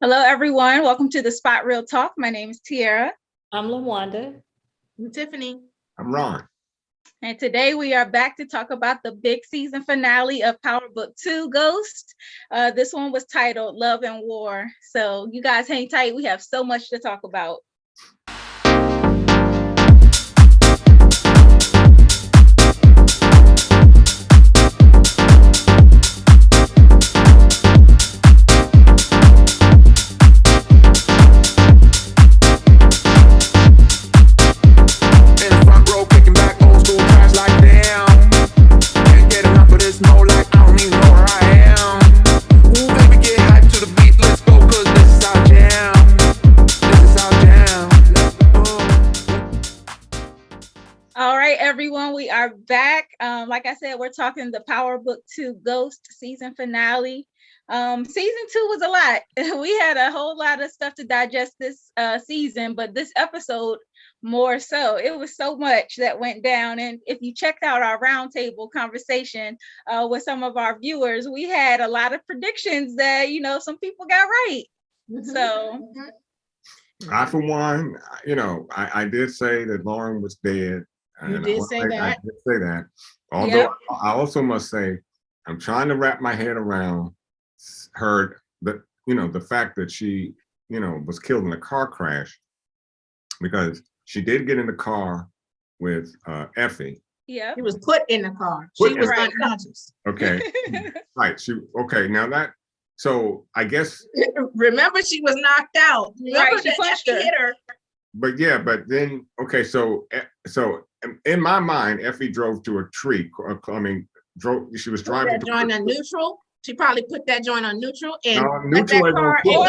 Hello, everyone. Welcome to the Spot Real Talk. My name is Tiara. I'm LaWanda. I'm Tiffany. I'm Ron. And today we are back to talk about the big season finale of PowerBook 2 Ghost. This one was titled Love and War. So you guys hang tight. We have so much to talk about. Everyone, we are back. Like I said, we're talking the PowerBook 2 Ghost season finale. Season 2 was a lot. We had a whole lot of stuff to digest this season, but this episode more so. It was so much that went down. And if you checked out our roundtable conversation with some of our viewers, we had a lot of predictions that, some people got right. So I, for one, I did say that Lauren was dead. You did say that. I did say that. Although yep. I also must say, I'm trying to wrap my head around the fact that she, was killed in a car crash, because she did get in the car with Effie. Yeah. She was put in the car. She was unconscious. Okay. Right. So I guess. Remember, she was knocked out. Remember right. She punched her. Hit her. But then, okay, so in my mind, Effie drove to a tree. She was driving. Put that joint on neutral. She probably put that joint on neutral and put that car you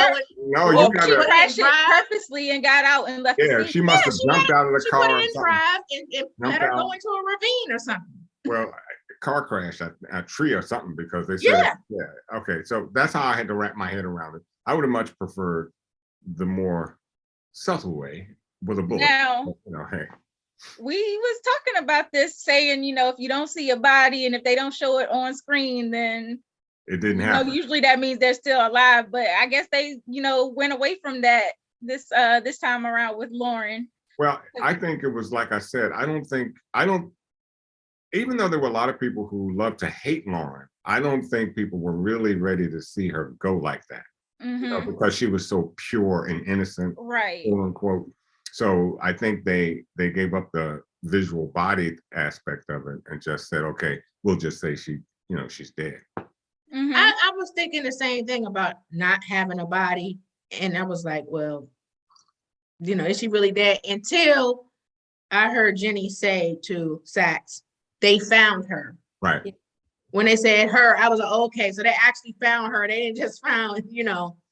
gotta. She crashed it purposely and got out and left. Yeah, she must have jumped out of the car. She put it in drive and let her go into a ravine or something. Well, car crash, a tree or something, because they said, yeah. Okay, so that's how I had to wrap my head around it. I would have much preferred the more subtle way with a bullet. Now, hey. We was talking about this, saying, if you don't see a body and if they don't show it on screen, then it didn't happen. Usually that means they're still alive. But I guess they, went away from that this time around with Lauren. Well, I think it was like I said. I don't. Even though there were a lot of people who love to hate Lauren, I don't think people were really ready to see her go like that. Mm-hmm. Because she was so pure and innocent, right? Quote unquote. So I think they gave up the visual body aspect of it and just said, okay, we'll just say she's dead. Mm-hmm. I was thinking the same thing about not having a body, and I was like, well, is she really dead? Until I heard Jenny say to Saxe, they found her. Right. When they said her, I was like, okay, so they actually found her. They didn't just found,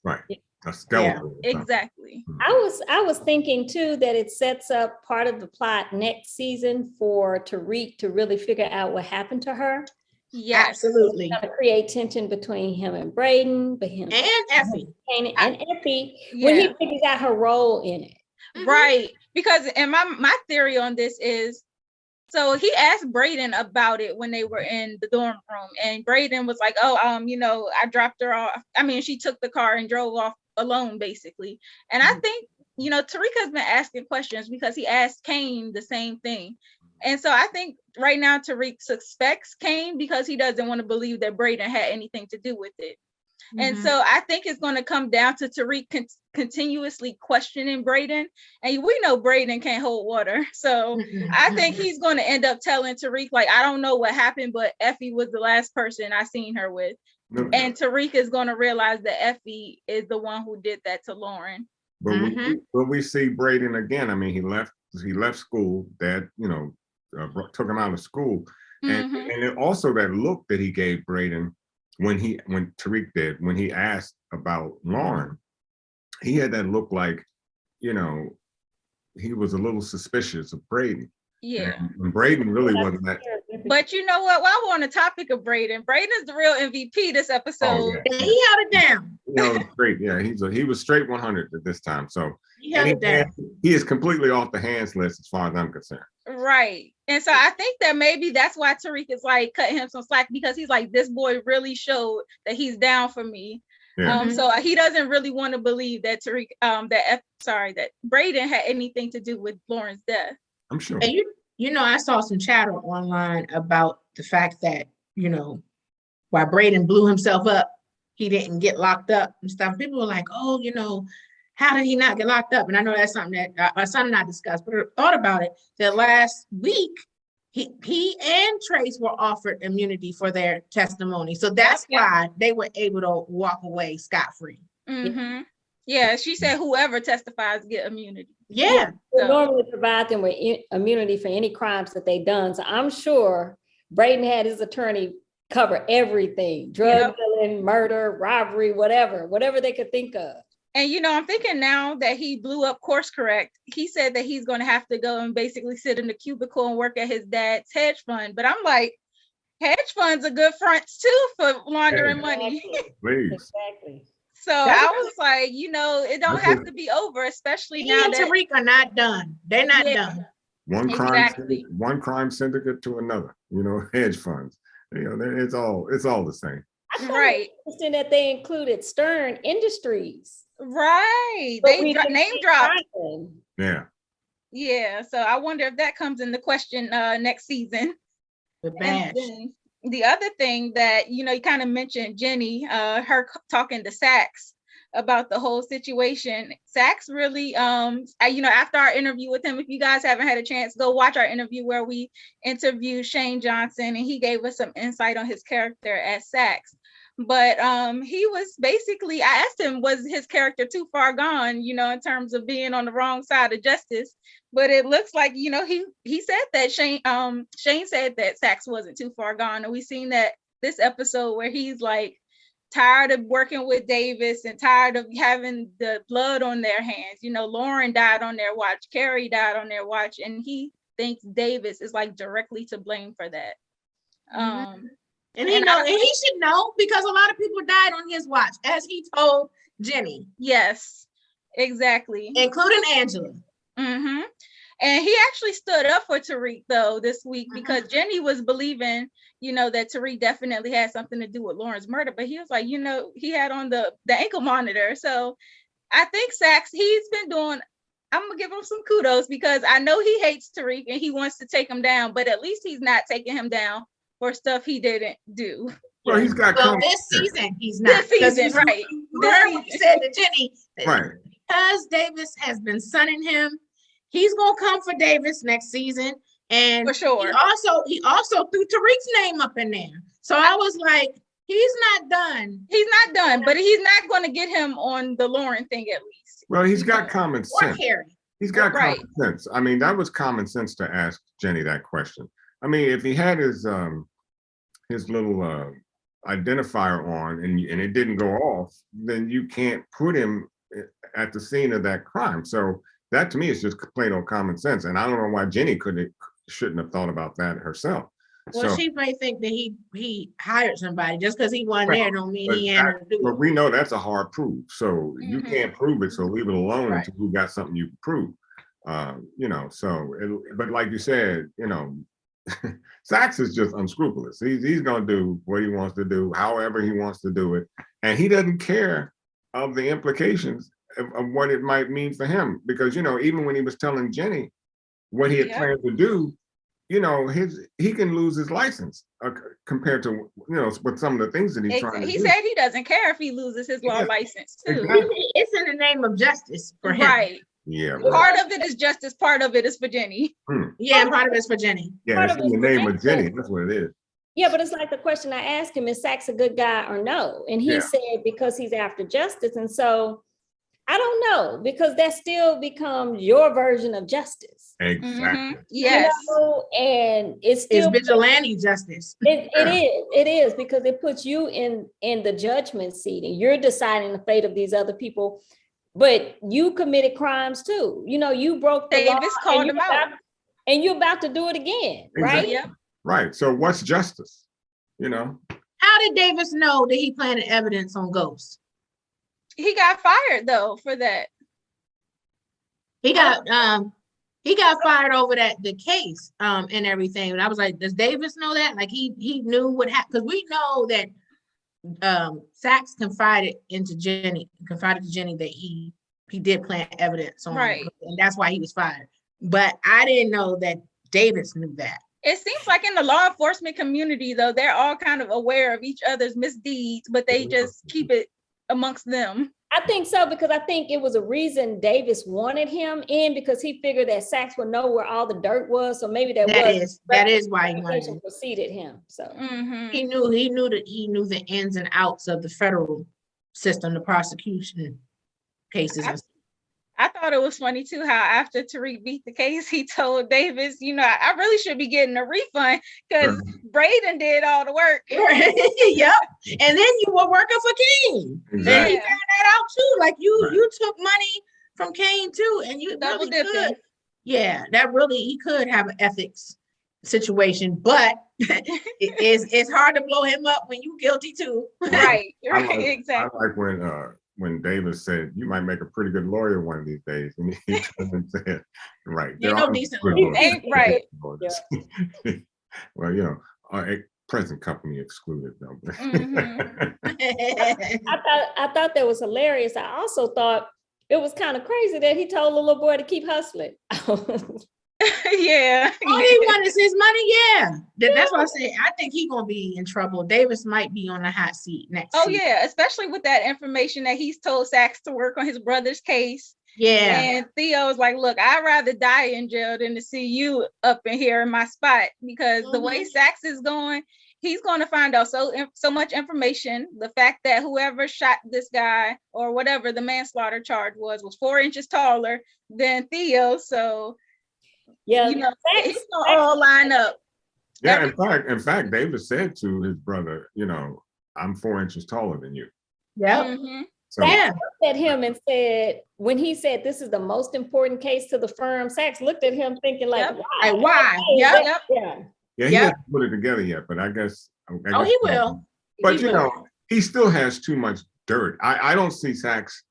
Right. A skeleton. Yeah, exactly. I was thinking too that it sets up part of the plot next season for Tariq to really figure out what happened to her. Yes, absolutely. It's gonna create tension between him and Brayden, and Effie. And Effie, when he figures out her role in it. Right. Because and my theory on this is, so he asked Brayden about it when they were in the dorm room, and Brayden was like, oh, I dropped her off. I mean, she took the car and drove off alone, basically. And I think, Tariq has been asking questions because he asked Kane the same thing. And so I think right now Tariq suspects Kane because he doesn't want to believe that Brayden had anything to do with it. Mm-hmm. And so I think it's going to come down to Tariq continuously questioning Brayden. And we know Brayden can't hold water. So I think he's going to end up telling Tariq, like, I don't know what happened, but Effie was the last person I seen her with. Mm-hmm. And Tariq is going to realize that Effie is the one who did that to Lauren. But we see Brayden again. I mean, he left school. Dad, took him out of school. And it also that look that he gave Brayden when Tariq did, when he asked about Lauren, he had that look like, he was a little suspicious of Brayden. Yeah. And Brayden really wasn't that. But you know what? While we're on the topic of Brayden is the real MVP this episode. Oh, yeah. He held it down. Great. Yeah, he was straight 100 at this time. So he held it down. He is completely off the hands list as far as I'm concerned. Right. And so I think that maybe that's why Tariq is like cutting him some slack, because he's like, this boy really showed that he's down for me. Yeah. So he doesn't really want to believe that that Brayden had anything to do with Lauren's death. I'm sure. And you know, I saw some chatter online about the fact that, you know, while Brayden blew himself up, he didn't get locked up and stuff. People were like, oh, you know, how did he not get locked up? And I know that's something that something I discussed, but I thought about it that last week, he and Trace were offered immunity for their testimony. So that's why they were able to walk away scot-free. Mm-hmm. Yeah, she said whoever testifies get immunity. Yeah. We normally provide them with immunity for any crimes that they've done. So I'm sure Brayden had his attorney cover everything: drug dealing, murder, robbery, whatever they could think of. And, you know, I'm thinking now that he blew up Course Correct, he said that he's going to have to go and basically sit in the cubicle and work at his dad's hedge fund. But I'm like, hedge funds are good fronts too for laundering money. Please. Exactly. So I was like, you know, it don't have to be over, especially now that Tariq are not done. They're not done. One crime syndicate to another, you know, hedge funds. You know, it's all the same. Right. Interesting that they included Stern Industries. Right. But They name dropped. Yeah. Yeah. So I wonder if that comes into question next season. The badge. The other thing that, you know, you kind of mentioned Jenny, her talking to Saxe about the whole situation. Saxe really, you know, after our interview with him, if you guys haven't had a chance, go watch our interview where we interviewed Shane Johnson, and he gave us some insight on his character as Saxe. But he was basically, I asked him, was his character too far gone, you know, in terms of being on the wrong side of justice? But it looks like, you know, he said that Shane said that Saxe wasn't too far gone. And we've seen that this episode where he's like tired of working with Davis and tired of having the blood on their hands. You know, Lauren died on their watch, Carrie died on their watch, and he thinks Davis is like directly to blame for that. And he should know, because a lot of people died on his watch, as he told Jenny. Yes, exactly. Including Angela. Mm-hmm. And he actually stood up for Tariq though this week, because Jenny was believing, you know, that Tariq definitely had something to do with Lauren's murder, but he was like, you know, he had on the ankle monitor. So I think Saxe, he's been doing, I'm gonna give him some kudos, because I know he hates Tariq and he wants to take him down, but at least he's not taking him down for stuff he didn't do. Well, he's got this season he's not. This season, right? He said to Jenny, right, because Davis has been sunning him, he's gonna come for Davis next season. And for sure, he also threw Tariq's name up in there. So I was like, he's not done. He's not done, but he's not going to get him on the Lauren thing at least. Well, he's got common sense. He's got right. common sense. I mean, that was common sense to ask Jenny that question. I mean, if he had his little identifier on and it didn't go off, then you can't put him at the scene of that crime. So that to me is just plain old common sense. And I don't know why Jenny shouldn't have thought about that herself. Well, she might think that he hired somebody. Just because he wasn't there don't mean he had to do it. But we know that's a hard proof. So you can't prove it. So leave it alone until you got something you can prove. You know, but like you said, you know, Saxe is just unscrupulous. He's gonna do what he wants to do, however he wants to do it, and he doesn't care of the implications of what it might mean for him. Because, you know, even when he was telling Jenny what he had planned to do, you know, he can lose his license compared to, you know, with some of the things that he's trying to do. He said he doesn't care if he loses his law license too. Exactly. It's in the name of justice for him. Right. Yeah. Part of it is justice, part of it is for Jenny. Yeah, part of it's for Jenny. Yeah, it's in the name of Jenny. That's what it is. Yeah, but it's like the question I asked him, is Saxe a good guy or no? And he said because he's after justice. And so I don't know, because that still becomes your version of justice. Exactly. Yes. You know, and it's vigilante justice. It is because it puts you in the judgment seat and you're deciding the fate of these other people. But you committed crimes too. You know, you broke the law. Davis called him out. And you're about to do it again, right? Yeah. Right. So what's justice? You know? How did Davis know that he planted evidence on Ghost? He got fired though for that. He got fired over the case and everything. And I was like, does Davis know that? Like he knew what happened? Because we know that Saxe confided to Jenny that he did plant evidence on, right, and that's why he was fired. But I didn't know that Davis knew that. It seems like in the law enforcement community, though, they're all kind of aware of each other's misdeeds, but they just keep it amongst them. I think so, because I think it was a reason Davis wanted him in, because he figured that Saxe would know where all the dirt was. So maybe that is why he wanted him. Preceded him. So he knew the ins and outs of the federal system, the prosecution cases. I thought it was funny too how after Tariq beat the case, he told Davis, I really should be getting a refund because Brayden did all the work. Yep. And then you were working for Kane. Exactly. And he found that out too. Like you took money from Kane too, and you double really dipping. could. Yeah, he could have an ethics situation, but it's hard to blow him up when you guilty too. Right. Exactly. I like when Davis said, "You might make a pretty good lawyer one of these days," and he turned and said, "Right, there are decent lawyers. Ain't right." Yeah. Well, our present company excluded though. I thought that was hilarious. I also thought it was kind of crazy that he told the little boy to keep hustling. Yeah. All he wanted is his money. Yeah. That's what I said. I think he's gonna be in trouble. Davis might be on the hot seat next. Yeah, especially with that information that he's told Saxe to work on his brother's case. Yeah. And Theo was like, "Look, I'd rather die in jail than to see you up in here in my spot, because the way Saxe is going, he's going to find out so much information. The fact that whoever shot this guy or whatever the manslaughter charge was 4 inches taller than Theo. So yeah, he's gonna all line up." Yeah, in fact, Davis said to his brother, "I'm 4 inches taller than you." Yeah. Mm-hmm. So, Saxe looked at him and said, when he said this is the most important case to the firm, Saxe looked at him thinking like, why? Why? Yeah. Yeah, he hasn't put it together yet, but I guess. He will. But he still has too much dirt. I don't see Saxe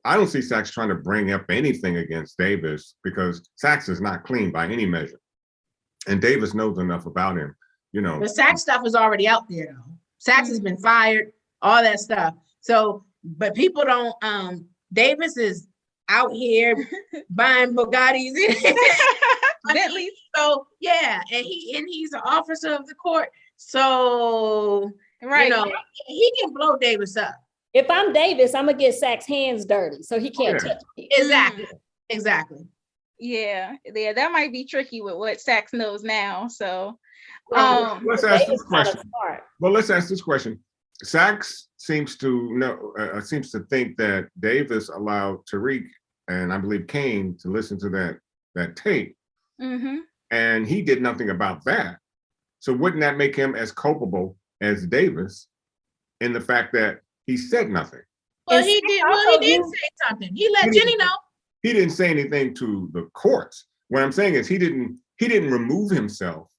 trying to bring up anything against Davis, because Saxe is not clean by any measure, and Davis knows enough about him. The Saxe stuff is already out there though. Saxe has been fired, all that stuff. So, but people don't. Davis is out here buying Bugattis. Bentley. So yeah, and he's an officer of the court. So he can blow Davis up. If I'm Davis, I'm gonna get Saxe's hands dirty so he can't touch me. Exactly. Yeah, that might be tricky with what Saxe knows now. So let's ask this question. Well, let's ask this question. Saxe seems to think that Davis allowed Tariq and I believe Kane to listen to that tape, and he did nothing about that. So wouldn't that make him as culpable as Davis in the fact that he said nothing? Well, he did say something. He let Jenny know. He didn't say anything to the courts. What I'm saying is he didn't remove himself.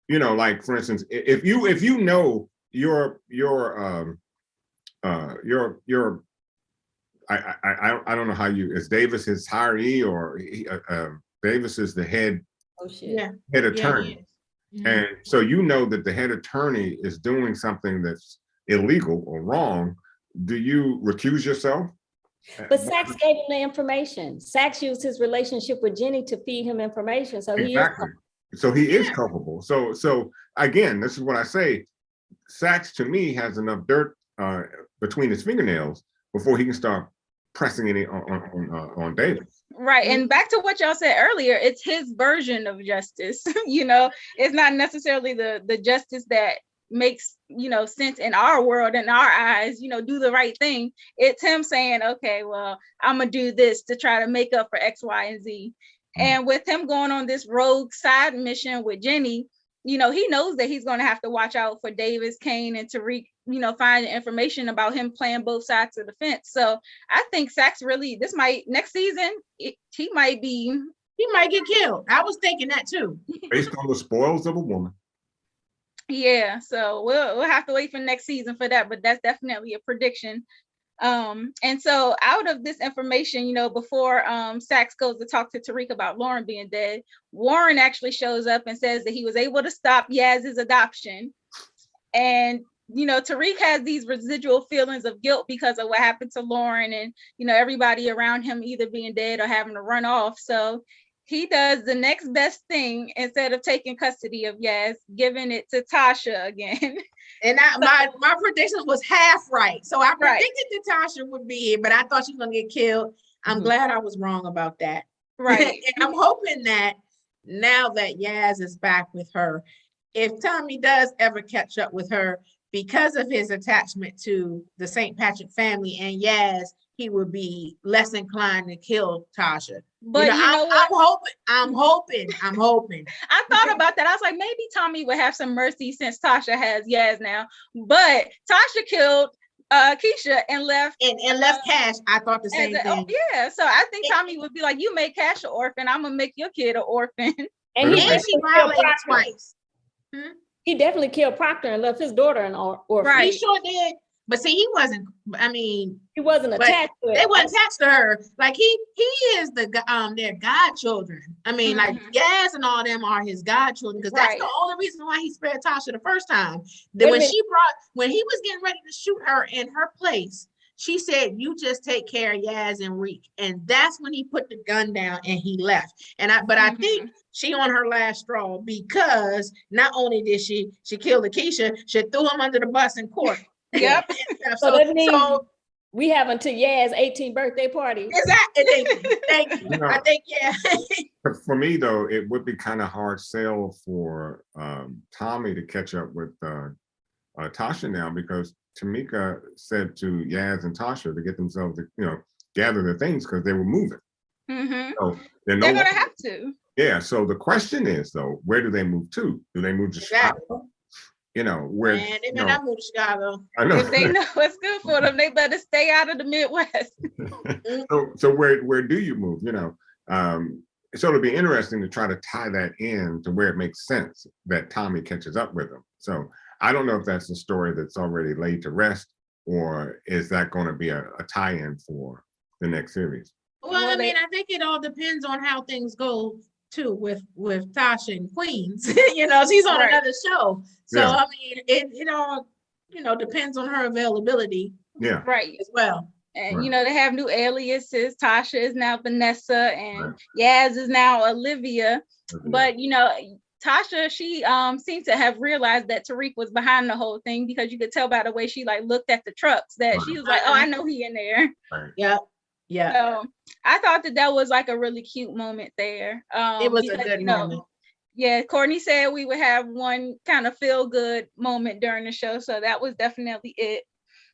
Like for instance, if you know your I don't know how is Davis his hiree or Davis is the head attorney. And so that the head attorney is doing something that's illegal or wrong. Do you recuse yourself? But Saxe gave him the information. Saxe used his relationship with Jenny to feed him information. So he is culpable. So again, this is what I say. Saxe to me has enough dirt between his fingernails before he can start pressing it on Davis. Right. And back to what y'all said earlier, it's his version of justice. It's not necessarily the justice that makes sense in our world, in our eyes, do the right thing. It's him saying, okay, well, I'm gonna do this to try to make up for X, Y, and Z. And with him going on this rogue side mission with Jenny, he knows that he's going to have to watch out for Davis, Kane, and Tariq, finding information about him playing both sides of the fence. So I think Saxe really, next season, he might get killed. I was thinking that too. Based on the spoils of a woman. Yeah, so we'll have to wait for next season for that, but that's definitely a prediction. And so out of this information, before Saxe goes to talk to Tariq about Lauren being dead, Warren actually shows up and says that he was able to stop Yaz's adoption. And Tariq has these residual feelings of guilt because of what happened to Lauren, and everybody around him either being dead or having to run off. So he does the next best thing. Instead of taking custody of Yaz, giving it to Tasha again. And my prediction was half right. So I predicted that Tasha would be here, but I thought she was gonna get killed. I'm glad I was wrong about that. Right. And I'm hoping that now that Yaz is back with her, if Tommy does ever catch up with her, because of his attachment to the St. Patrick family and Yaz, he would be less inclined to kill Tasha. But I'm hoping. I thought about that. I was like, maybe Tommy would have some mercy since Tasha has Yaz now. But Tasha killed Keisha and left Cash. I thought the same thing. Oh, yeah. So I think Tommy would be like, you make Cash an orphan, I'm gonna make your kid an orphan. And she violated twice. He definitely killed Proctor and left his daughter an orphan. Right. He sure did. But see, he wasn't attached to it. They wasn't attached to her. Like he is their godchildren. I mean, like Yaz and all them are his godchildren, because that's the only reason why he spared Tasha the first time. Then when he was getting ready to shoot her in her place, she said, "You just take care of Yaz and Reek," and that's when he put the gun down and he left. I think she on her last straw, because not only did she kill Lakeisha, she threw him under the bus in court. Yep. So that means we have until Yaz's 18th birthday party. Exactly. Thank you. I think For me though, it would be kind of hard sell for Tommy to catch up with Tasha now, because Tamika said to Yaz and Tasha to get themselves to gather their things because they were moving. So they're gonna have to. Yeah. So the question is though, where do they move to? Do they move to Chicago? Where they may not move to Chicago. I know. If they know what's good for them, they better stay out of the Midwest. So where do you move? So it'll be interesting to try to tie that in to where it makes sense that Tommy catches up with him. So I don't know if that's a story that's already laid to rest, or is that going to be a tie-in for the next series? Well, I mean, I think it all depends on how things go too with Tasha and Queens. She's on another show. So I mean, it all depends on her availability. Yeah. Right. As well. And they have new aliases. Tasha is now Vanessa, and Yaz is now Olivia. But Tasha, she seemed to have realized that Tariq was behind the whole thing, because you could tell by the way she looked at the trucks that she was like, oh, I know he in there. Right. Yep. Yeah. So I thought that was a really cute moment there. It was a good moment. Yeah, Courtney said we would have one kind of feel good moment during the show, so that was definitely it.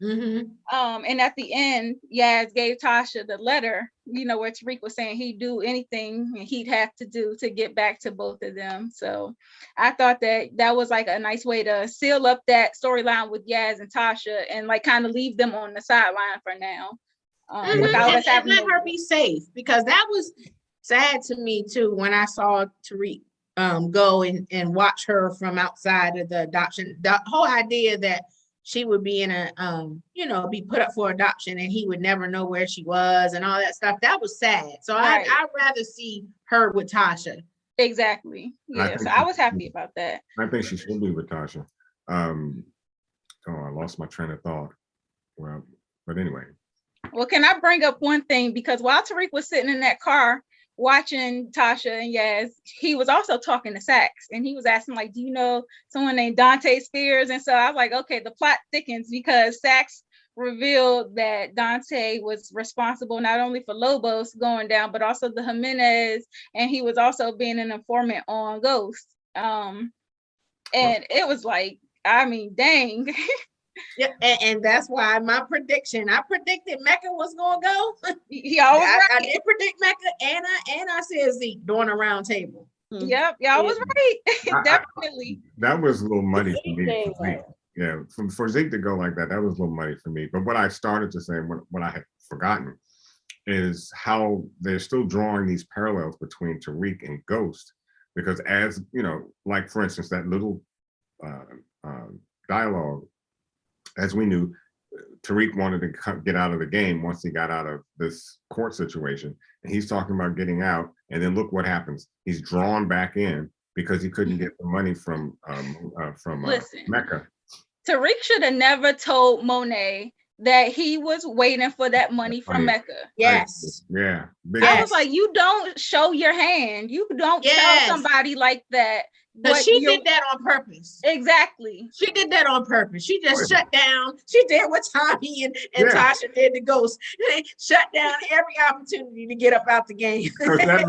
And at the end, Yaz gave Tasha the letter, where Tariq was saying he'd do anything he'd have to do to get back to both of them. So I thought that was a nice way to seal up that storyline with Yaz and Tasha, and kind of leave them on the sideline for now. Without us having let her be safe, because that was sad to me too when I saw Tariq go and watch her from outside of the adoption. The whole idea that she would be in a be put up for adoption and he would never know where she was and all that stuff, that was sad. So I'd rather see her with Tasha. Exactly. Yeah. So I was happy about that. I think she should be with Tasha. I lost my train of thought. Well, but anyway. Well, can I bring up one thing? Because while Tariq was sitting in that car watching Tasha and Yaz, he was also talking to Saxe, and he was asking, do you know someone named Dante Spears? And so I was like, okay, the plot thickens, because Saxe revealed that Dante was responsible not only for Lobos going down, but also the Jimenez, and he was also being an informant on Ghost. And it was dang. Yeah, and that's why my prediction, I predicted Mecca was gonna go. Y'all was right. I did predict Mecca, and I said Zeke during a round table. Yep, y'all was right. Definitely. That was a little muddy for me. Yeah, for Zeke to go like that was a little muddy for me. But what I started to say, what I had forgotten, is how they're still drawing these parallels between Tariq and Ghost, because as for instance, that little dialogue. As we knew, Tariq wanted to get out of the game once he got out of this court situation. And he's talking about getting out. And then look what happens. He's drawn back in because he couldn't get the money from Mecca. Tariq should have never told Monet that he was waiting for that money from Mecca. Yes. Yeah. I was like, you don't show your hand. You don't tell somebody like that. But she did that on purpose. Exactly. She did that on purpose. She just shut down. She did what Tommy and Tasha did to Ghost. They shut down every opportunity to get up out the game. Because that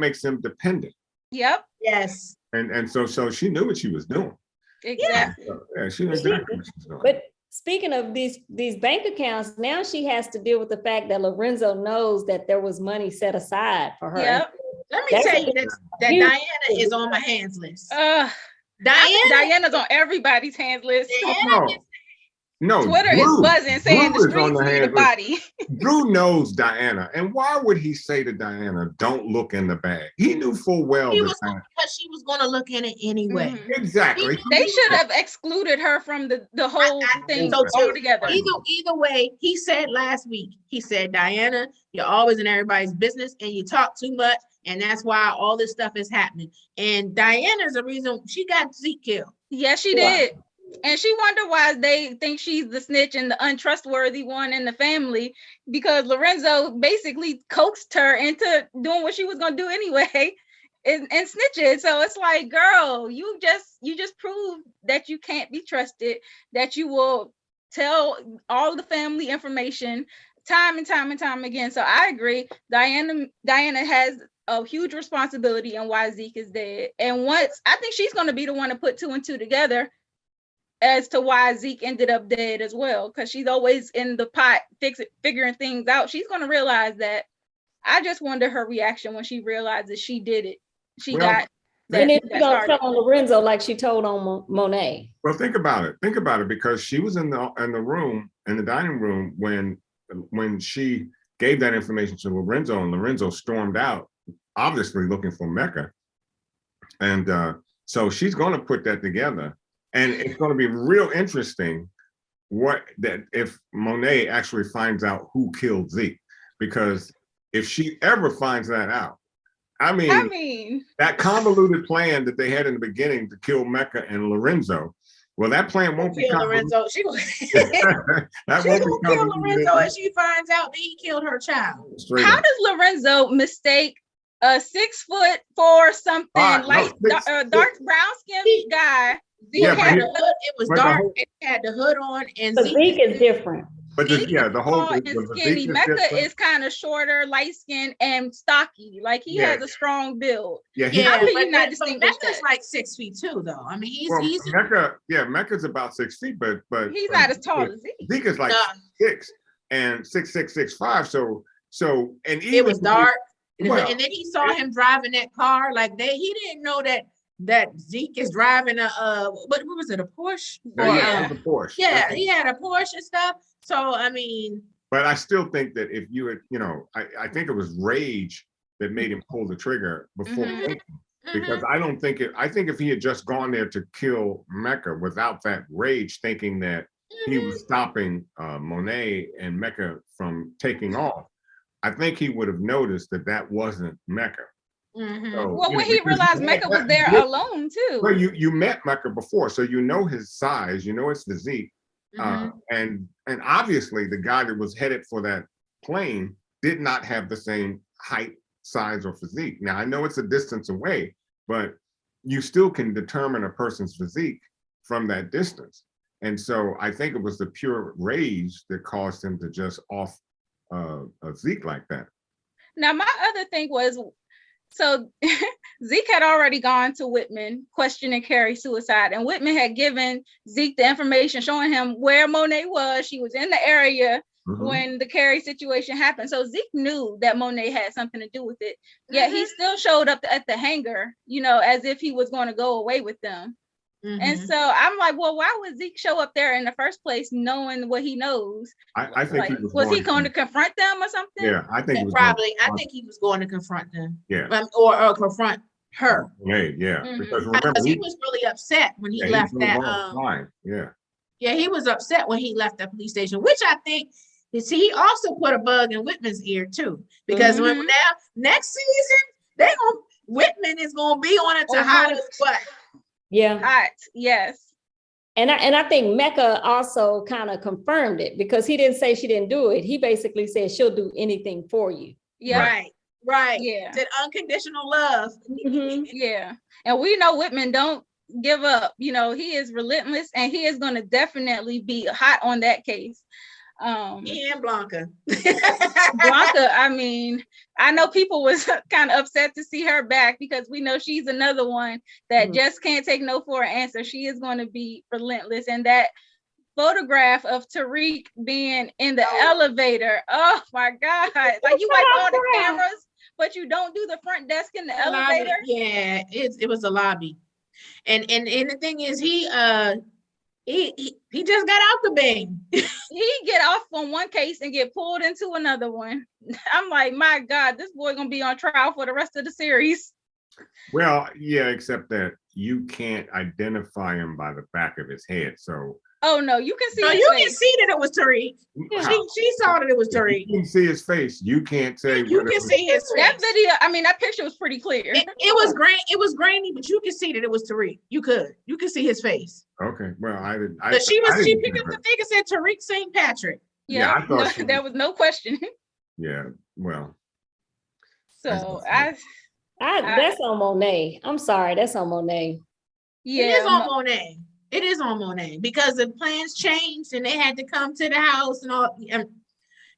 makes him dependent. Yep. Yes. And so she knew what she was doing. Exactly. Yeah, she knew exactly what she was doing. But speaking of these bank accounts, now she has to deal with the fact that Lorenzo knows that there was money set aside for her. Yep. Let me tell you that Diana is on my hands list. Diana's on everybody's hands list. No, Twitter is buzzing saying the streets need a body. Drew knows Diana, and why would he say to Diana, "Don't look in the bag"? He knew full well because she was going to look in it anyway. Mm-hmm. Exactly. They should have excluded her from the whole thing altogether. Either way, he said last week. He said, "Diana, you're always in everybody's business, and you talk too much, and that's why all this stuff is happening." And Diana's the reason she got Zeke killed. Yes, she did. And she wondered why they think she's the snitch and the untrustworthy one in the family, because Lorenzo basically coaxed her into doing what she was going to do anyway and snitching. So it's like, girl, you just proved that you can't be trusted, that you will tell all the family information time and time and time again. So I agree. Diana has a huge responsibility in why Zeke is dead. And once, I think she's going to be the one to put 2 and 2 together as to why Zeke ended up dead as well, because she's always in the pot figuring things out. She's going to realize that. I just wonder her reaction when she realizes she did it. She got that. And then she's going to tell on Lorenzo like she told on Monet. Well, think about it, because she was in the room, in the dining room, when she gave that information to Lorenzo, and Lorenzo stormed out, obviously looking for Mecca. And so she's going to put that together. And it's going to be real interesting if Monet actually finds out who killed Zeke, because if she ever finds that out, I mean that convoluted plan that they had in the beginning to kill Mecca and Lorenzo, well, that plan won't be Lorenzo. She will kill Lorenzo if she finds out that he killed her child. How does Lorenzo mistake a 6'4" something dark brown skinned guy? Zeke had the hood. It was dark. It had the hood on, and Zeke is different. But the whole skinny. Mecca is kind of shorter, light skinned, and stocky. Like he has a strong build. But Mecca's like 6 feet too, though. I mean, he's Mecca's about 6 feet, but he's not as tall as Zeke. Zeke is like 6 and 6'5". So and even it was dark. And then he saw him driving that car. Like he didn't know that Zeke is driving what was it, a Porsche? A Porsche. Yeah, he had a Porsche and stuff. So I mean, but I still think that if you had, I think it was rage that made him pull the trigger before thinking, because I think if he had just gone there to kill Mecca without that rage, thinking that he was stopping Monet and Mecca from taking off, I think he would have noticed that wasn't Mecca. So, when he realized Mecca was there alone too. Well, you met Mecca before, so you know his size, you know his physique, and obviously the guy that was headed for that plane did not have the same height, size, or physique. Now I know it's a distance away, but you still can determine a person's physique from that distance. And so I think it was the pure rage that caused him to just off Zeke like that. Now my other thing was, so Zeke had already gone to Whitman questioning Carrie's suicide, and Whitman had given Zeke the information showing him where Monet was. She was in the area when the Carrie situation happened. So Zeke knew that Monet had something to do with it. Yet he still showed up at the hangar, as if he was going to go away with them. And so I'm like, well, why would Zeke show up there in the first place, knowing what he knows? I think he was he going to confront them or something? Yeah, I think I think he was going to confront them. Yeah, or confront her. Because remember, he was really upset when he left that. He was upset when he left the police station, which I think. He also put a bug in Whitman's ear too, because when now next season Whitman is gonna be on it to hide his butt. Yeah. Hot. Yes. And I think Mecca also kind of confirmed it, because he didn't say she didn't do it. He basically said she'll do anything for you. Yeah. Right. Yeah. Said unconditional love. Yeah. And we know Whitman don't give up. You know, he is relentless, and he is going to definitely be hot on that case. And Blanca. Blanca, I mean, I know people was kind of upset to see her back, because we know she's another one that just can't take no for an answer. She is going to be relentless. And that photograph of Tariq being in the elevator, oh my God. Like, you wipe all the cameras, but you don't do the front desk in the elevator. Lobby. Yeah, it was a lobby. And the thing is, he just got out the bang. He get off on one case and get pulled into another one. I'm like, my God, this boy gonna be on trial for the rest of the series. Well, yeah, except that you can't identify him by the back of his head. So oh no, you can see. No, you can see that it was Tariq. She saw that it was Tariq. You can see his face. You can't say. You can see his face. That video, I mean, that picture was pretty clear. It was great. It was grainy, but you can see that it was Tariq. You can see his face. Okay, well, I didn't. But she picked up the thing and said Tariq St. Patrick. Yeah, I thought there was no question. Yeah, well. So that's on Monet. I'm sorry, that's on Monet. Yeah, it is on Monet. It is on Monet, because the plans changed and they had to come to the house and all.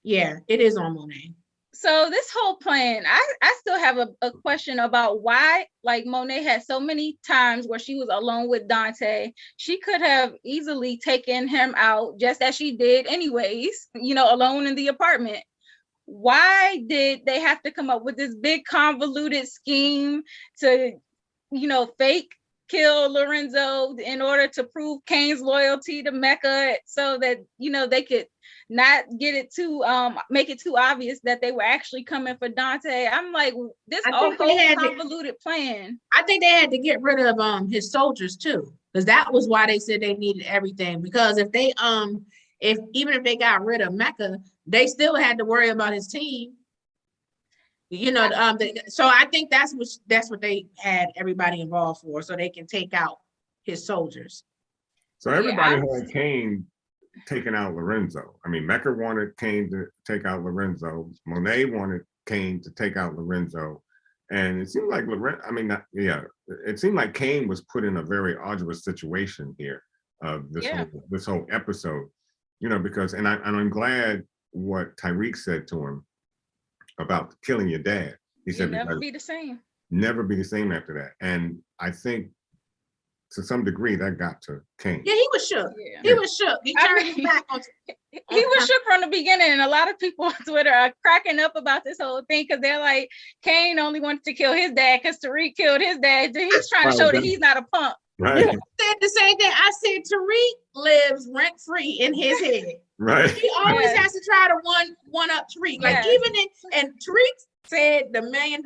Yeah, it is on Monet. So this whole plan, I still have a question about why, like, Monet had so many times where she was alone with Dante. She could have easily taken him out, just as she did anyways, you know, alone in the apartment. Why did they have to come up with this big convoluted scheme to, you know, fake kill Lorenzo in order to prove Kane's loyalty to Mecca, so that, you know, they could not get it too make it too obvious that they were actually coming for Dante? I'm like, this whole convoluted plan. I think they had to get rid of his soldiers too, because that was why they said they needed everything. Because if they even if they got rid of Mecca, they still had to worry about his team. You know, so I think that's what they had everybody involved for, so they can take out his soldiers. So everybody had Kane taking out Lorenzo. I mean, Mecca wanted Kane to take out Lorenzo. Monet wanted Kane to take out Lorenzo, and it seemed like it seemed like Kane was put in a very arduous situation here. This whole episode, you know, because I'm glad what Tariq said to him about killing your dad. He said, never be the same. Never be the same after that. And I think to some degree that got to Kane. Yeah, he was shook. Yeah. He was shook. He turned his back on. He was shook from the beginning, and a lot of people on Twitter are cracking up about this whole thing, because they're like, Kane only wanted to kill his dad because Tariq killed his dad. He's trying to show that he's not a punk. Right. I said the same thing. I said Tariq lives rent free in his head. Right. He always has to try to one up Tariq. Like and Tariq said the $1 million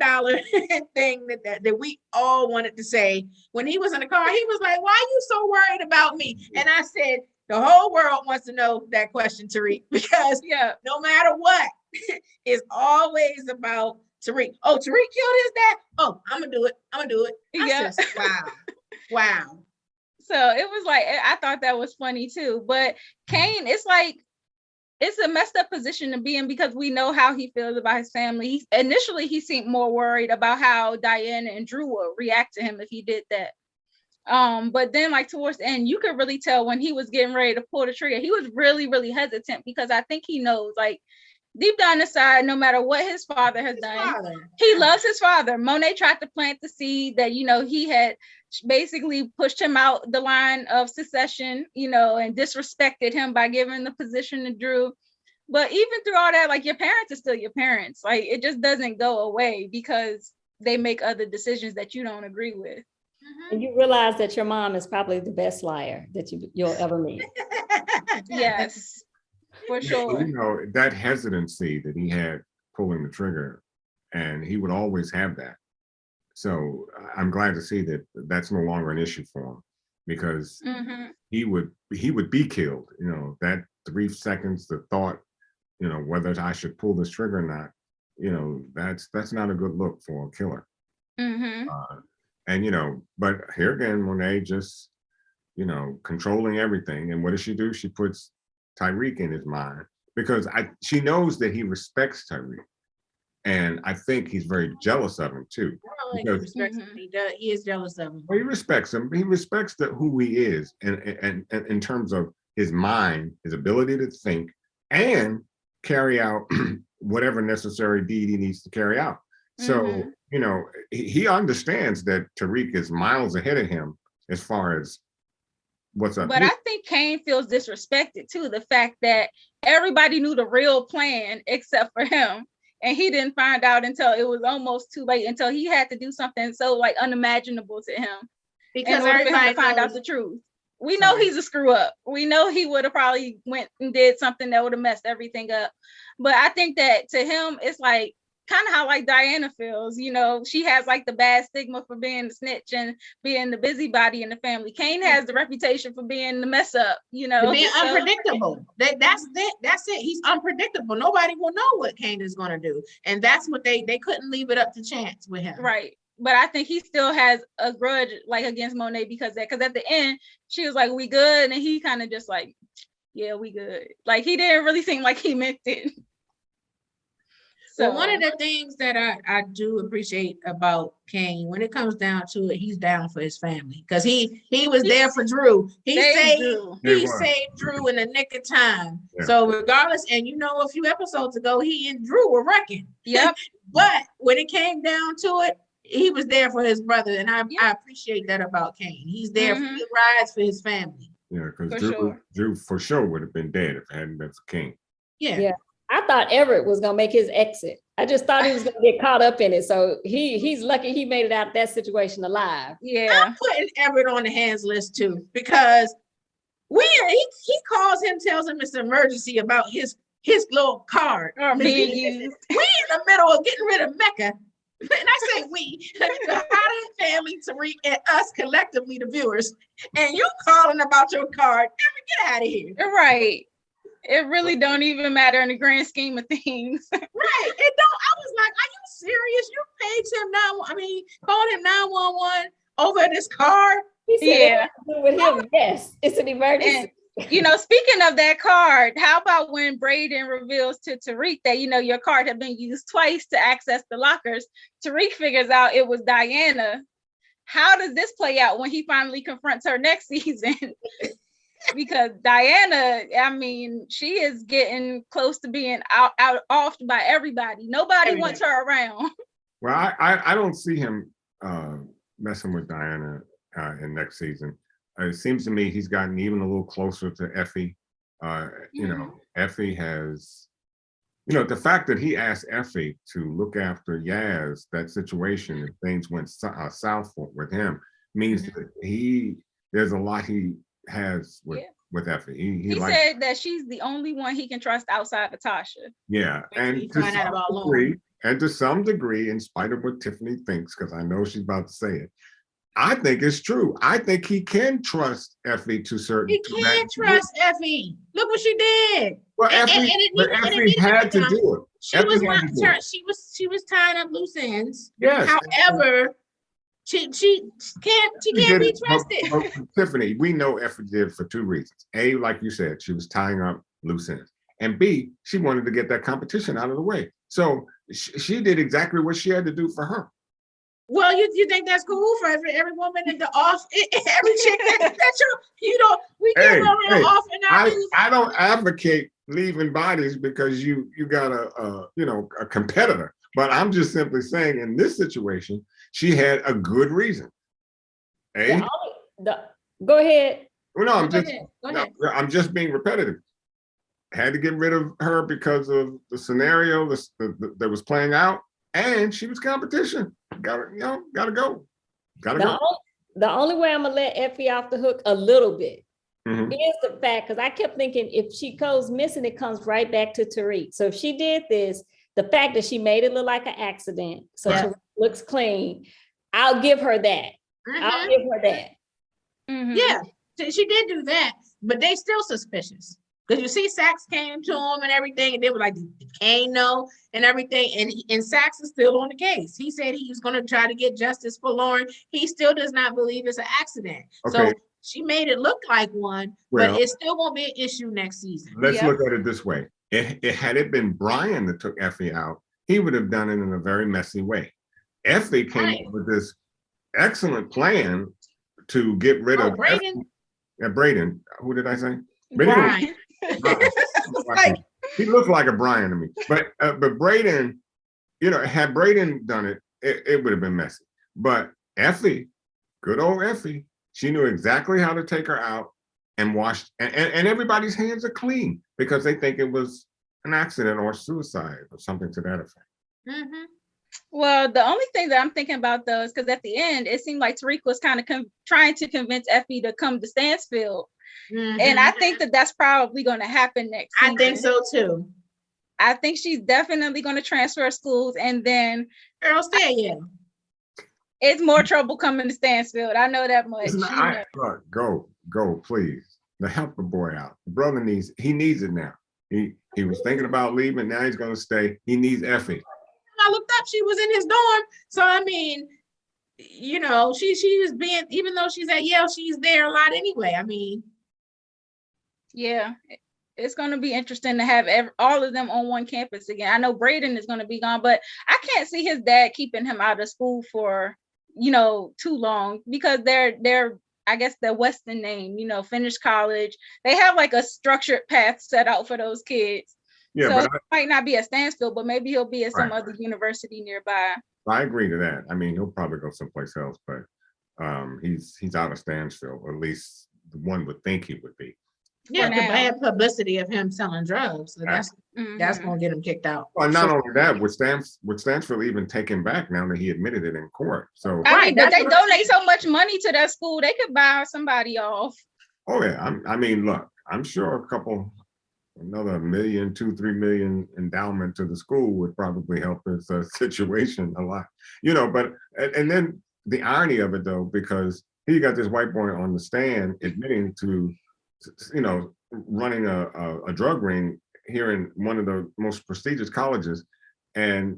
thing that we all wanted to say when he was in the car. He was like, "Why are you so worried about me?" And I said, the whole world wants to know that question, Tariq, because no matter what, it's always about Tariq. Oh, Tariq killed his dad. Oh, I'm gonna do it. I said, wow. So it was like, I thought that was funny too. But Kane, it's like, it's a messed up position to be in, because we know how he feels about his family. Initially, he seemed more worried about how Diana and Drew would react to him if he did that. But then, like, towards the end, you could really tell when he was getting ready to pull the trigger, he was really, really hesitant, because I think he knows, like, deep down inside, no matter what his father has done, he loves his father. Monet tried to plant the seed that, you know, he had basically pushed him out the line of succession, you know, and disrespected him by giving the position to Drew. But even through all that, like, your parents are still your parents. Like, it just doesn't go away because they make other decisions that you don't agree with. And you realize that your mom is probably the best liar that you'll ever meet. Yes, for sure. You know, that hesitancy that he had pulling the trigger, and he would always have that. So I'm glad to see that that's no longer an issue for him, because he would be killed. You know, that 3 seconds, the thought, you know, whether I should pull this trigger or not, you know, that's not a good look for a killer. And, you know, but here again, Monet just controlling everything. And what does she do? She puts Tariq in his mind because she knows that he respects Tariq. And I think he's very jealous of him too. He respects him. He is jealous of him. Well, he respects him. He respects who he is, and in terms of his mind, his ability to think and carry out whatever necessary deed he needs to carry out. So he understands that Tariq is miles ahead of him as far as what's up. But I think Kane feels disrespected too. The fact that everybody knew the real plan except for him. And he didn't find out until it was almost too late, until he had to do something so like unimaginable to him. Because everybody find out the truth. We know he's a screw up. We know he would have probably went and did something that would have messed everything up. But I think that to him, it's like kind of how like Diana feels. She has like the bad stigma for being the snitch and being the busybody in the family. Kane has the reputation for being the mess up, being unpredictable. That's it. He's unpredictable. Nobody will know what Kane is going to do. And that's what they couldn't leave it up to chance with him. Right. But I think he still has a grudge like against Monet because at the end she was like, we good. And he kind of just like, yeah, we good. Like he didn't really seem like he meant it. So one of the things that I do appreciate about Kane, when it comes down to it, he's down for his family because he was there for Drew. He saved Drew in the nick of time. Yeah. So regardless, and a few episodes ago, he and Drew were wrecking. Yep. But when it came down to it, he was there for his brother, and I appreciate that about Kane. He's there for the rides for his family. Yeah, because Drew for sure would have been dead if it hadn't been for Kane. Yeah. I thought Everett was gonna make his exit. I just thought he was gonna get caught up in it. So he's lucky he made it out of that situation alive. Yeah. I'm putting Everett on the hands list too, because he calls him, tells him it's an emergency about his little card. Being used. We in the middle of getting rid of Mecca. And I say we, the Howard family, Tariq, and us collectively, the viewers, and you calling about your card. Get out of here. Right. It really don't even matter in the grand scheme of things. Right. It don't. I was like, are you serious? You paid him called him 911 over this card? He said, with him, yes, it's an emergency. And, speaking of that card, how about when Brayden reveals to Tariq that, your card had been used twice to access the lockers? Tariq figures out it was Diana. How does this play out when he finally confronts her next season? Because Diana, she is getting close to being off by everybody. Nobody wants her around. Well, I don't see him messing with Diana in next season. It seems to me he's gotten even a little closer to Effie. Effie has, the fact that he asked Effie to look after Yaz, that situation, if things went south with him, means that there's a lot he has with Effie. He said that she's the only one he can trust outside of Tasha. Yeah, and to some degree, in spite of what Tiffany thinks, because I know she's about to say it, I think it's true. I think he can trust Effie to certain. He can't trust Effie. Look what she did. Well, Effie had to do it. She was tying up loose ends. Yes. However, she can't be trusted. But Tiffany, we know Effie did it for two reasons. A, like you said, she was tying up loose ends, and B, she wanted to get that competition out of the way. So she did exactly what she had to do for her. Well, you think that's cool for every woman in the off, every chick we give her off and I don't advocate leaving bodies because you got a competitor, but I'm just simply saying in this situation, she had a good reason. Go ahead. Well, no, I'm just being repetitive. Had to get rid of her because of the scenario that was playing out, and she was competition. Gotta go. The only way I'm gonna let Effie off the hook a little bit is the fact, because I kept thinking if she goes missing, it comes right back to Tariq. So if she did this, the fact that she made it look like an accident, so Tariq looks clean, I'll give her that. I'll give her that. Yeah, she did do that, but they still suspicious. Because you see, Saxe came to him and everything, and they were like, "Did Kane know?" and everything. And Saxe is still on the case. He said he was going to try to get justice for Lauren. He still does not believe it's an accident. Okay. She made it look like one, Well, but it still won't be an issue next season. let's look at it this way. Had it been Brian that took Effie out, he would have done it in a very messy way. Effie came up with this excellent plan to get rid of Brayden. Brayden. Who did I say? Brian. Like, he looked like a Brian to me. But Brayden, had Brayden done it, it would have been messy. But Effie, good old Effie, she knew exactly how to take her out and wash, and everybody's hands are clean because they think it was an accident or suicide or something to that effect. Mm-hmm. Well, the only thing that I'm thinking about though is because at the end it seemed like Tariq was kind of trying to convince Effie to come to Stansfield, and I think that that's probably going to happen next season. I think so too. I think she's definitely going to transfer schools, and then Girl, stay yeah. It's more trouble coming to Stansfield. I know that much. Look, go, please. Now help the boy out. The brother needs it now. He was thinking about leaving. Now he's going to stay. He needs Effie. I looked up, she was in his dorm. So, I mean, she was being, even though she's at Yale, she's there a lot anyway. I mean. Yeah, it's going to be interesting to have all of them on one campus again. I know Brayden is going to be gone, but I can't see his dad keeping him out of school for, too long because they're I guess the Western name, finished college. They have like a structured path set out for those kids. Yeah, so it might not be at Stansfield, but maybe he'll be at some other university nearby. I agree to that. I mean, he'll probably go someplace else, but he's out of Stansfield, or at least one would think he would be. Yeah, the bad publicity of him selling drugs. So that's gonna get him kicked out. Well, not only that, would Stansfield even take him back now that he admitted it in court? So I mean, but they donate so much money to that school, they could buy somebody off. Oh yeah, I mean, look, I'm sure another $1 million, $2-3 million endowment to the school would probably help his situation a lot, But and then the irony of it though, because here you got this white boy on the stand admitting to, running a drug ring here in one of the most prestigious colleges, and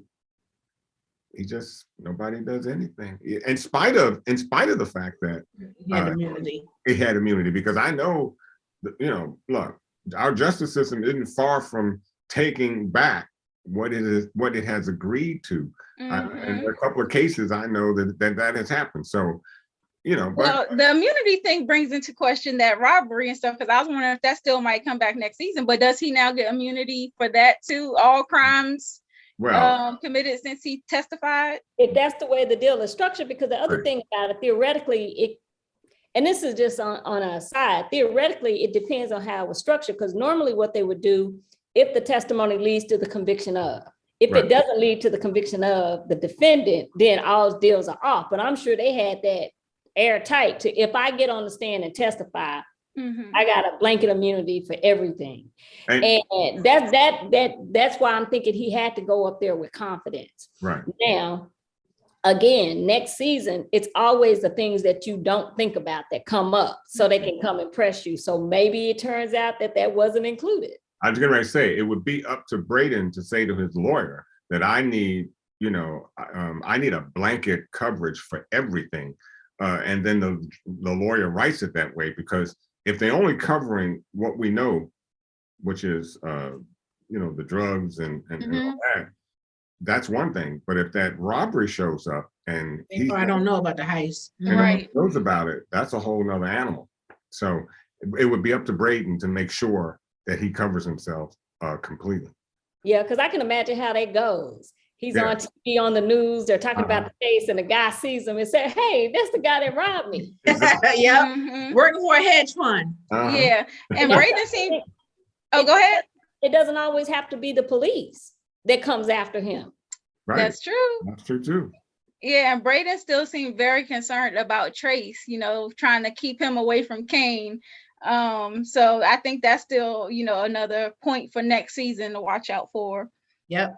nobody does anything in spite of the fact that he had immunity, because I know that, look, our justice system isn't far from taking back what it has agreed to. And a couple of cases I know that has happened. So, well, the immunity thing brings into question that robbery and stuff, because I was wondering if that still might come back next season. But does he now get immunity for that too? All crimes committed since he testified? If that's the way the deal is structured, because the other thing about it, theoretically, and this is just on a side, theoretically, it depends on how it was structured, because normally what they would do, if the testimony leads to the conviction of, if it doesn't lead to the conviction of the defendant, then all deals are off. But I'm sure they had that airtight to, if I get on the stand and testify, I got a blanket immunity for everything. And that's why I'm thinking he had to go up there with confidence. Right. Now, again, next season, it's always the things that you don't think about that come up so they can come and press you. So maybe it turns out that wasn't included. I was going to say, it would be up to Brayden to say to his lawyer that I need a blanket coverage for everything. And then the lawyer writes it that way, because if they're only covering what we know, which is, the drugs and all that, that's one thing. But if that robbery shows up and I don't know about the heist, and knows about it, that's a whole nother animal. So it would be up to Brayden to make sure that he covers himself completely. Yeah, because I can imagine how that goes. He's on TV, on the news, they're talking about the case, and the guy sees him and says, hey, that's the guy that robbed me. Working for a hedge fund. Yeah, and Brayden seemed, go ahead. It doesn't always have to be the police that comes after him. Right. That's true. That's true too. Yeah, and Brayden still seemed very concerned about Trace, trying to keep him away from Kane. So I think that's still, another point for next season to watch out for. Yep.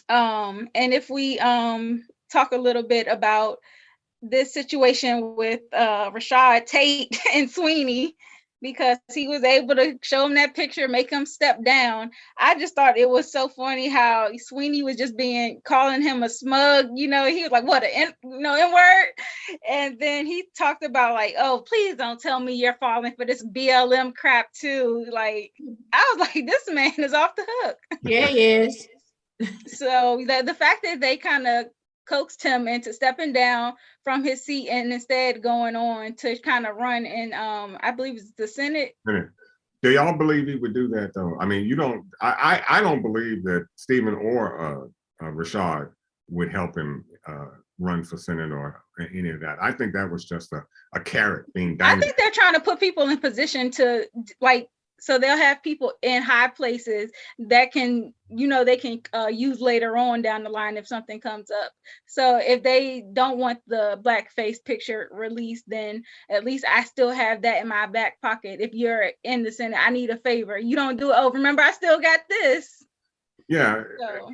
And if we talk a little bit about this situation with Rashad Tate and Sweeney, because he was able to show him that picture, make him step down. I just thought it was so funny how Sweeney was just calling him a smug, he was like, what, N word? And then he talked about like, oh, please don't tell me you're falling for this BLM crap too. Like, I was like, this man is off the hook. Yeah, he is. So the fact that they kind of coaxed him into stepping down from his seat and instead going on to kind of run in I believe it's the Senate. Do y'all believe he would do that though? I mean, you don't. I don't believe that Stephen or Rashad would help him run for Senate or any of that. I think that was just a carrot being dangled. I think they're trying to put people in position to like. So they'll have people in high places that can, they can use later on down the line if something comes up. So if they don't want the blackface picture released, then at least I still have that in my back pocket. If you're in the Senate, I need a favor. You don't do it. Oh, remember, I still got this. Yeah, so.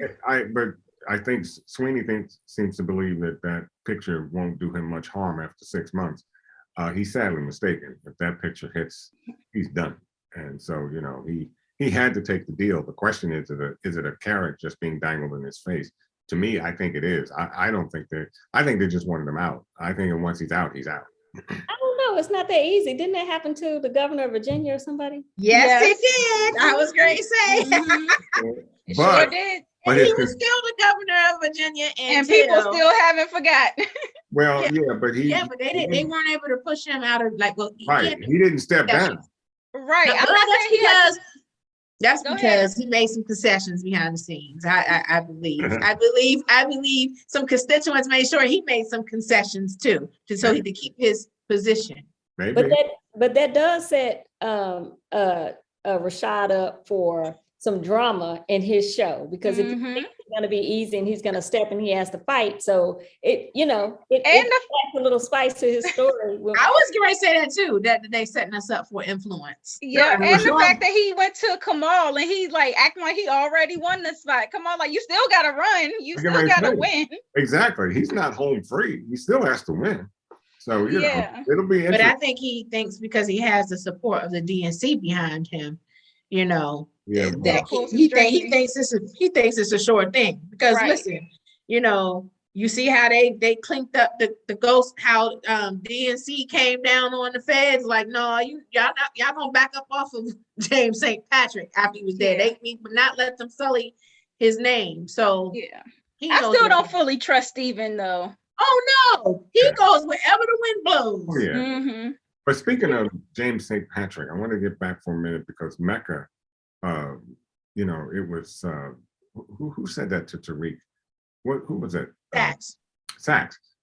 But I think Sweeney seems to believe that picture won't do him much harm after 6 months. He's sadly mistaken. If that picture hits, he's done. And so, he had to take the deal. The question is it a carrot just being dangled in his face? To me, I think it is. I don't think I think they just wanted him out. I think once he's out, he's out. I don't know. It's not that easy. Didn't that happen to the governor of Virginia or somebody? Yes. It did. I was going to say. But, sure did. And he was still the governor of Virginia, and people still haven't forgot. Well, but they weren't able to push him out of right. He didn't step down. Right. No, that's because he made some concessions behind the scenes. I believe. I believe some constituents made sure he made some concessions too, so he could keep his position. Maybe. But that does set Rashad up for some drama in his show, because if you think it's going to be easy and he's going to step and he has to fight, so it adds a little spice to his story. I was going to say that too, that they setting us up for influence. Yeah, and the fact that he went to Kamal and he's like acting like he already won this fight. Kamal, like, you still got to run, you still got to win. Exactly, he's not home free. He still has to win. So it'll be interesting. But I think he thinks because he has the support of the DNC behind him, that he thinks it's a short thing. Because listen, you see how they clinked up the ghost, how DNC came down on the feds, like, no, y'all gonna back up off of James St. Patrick after he was dead. They would not let them sully his name. So I still don't fully trust Stephen though. Oh no, he goes wherever the wind blows. Oh, yeah. But speaking of James St. Patrick, I want to get back for a minute because Mecca, it was who said that to Tariq? Who was it? Saxe.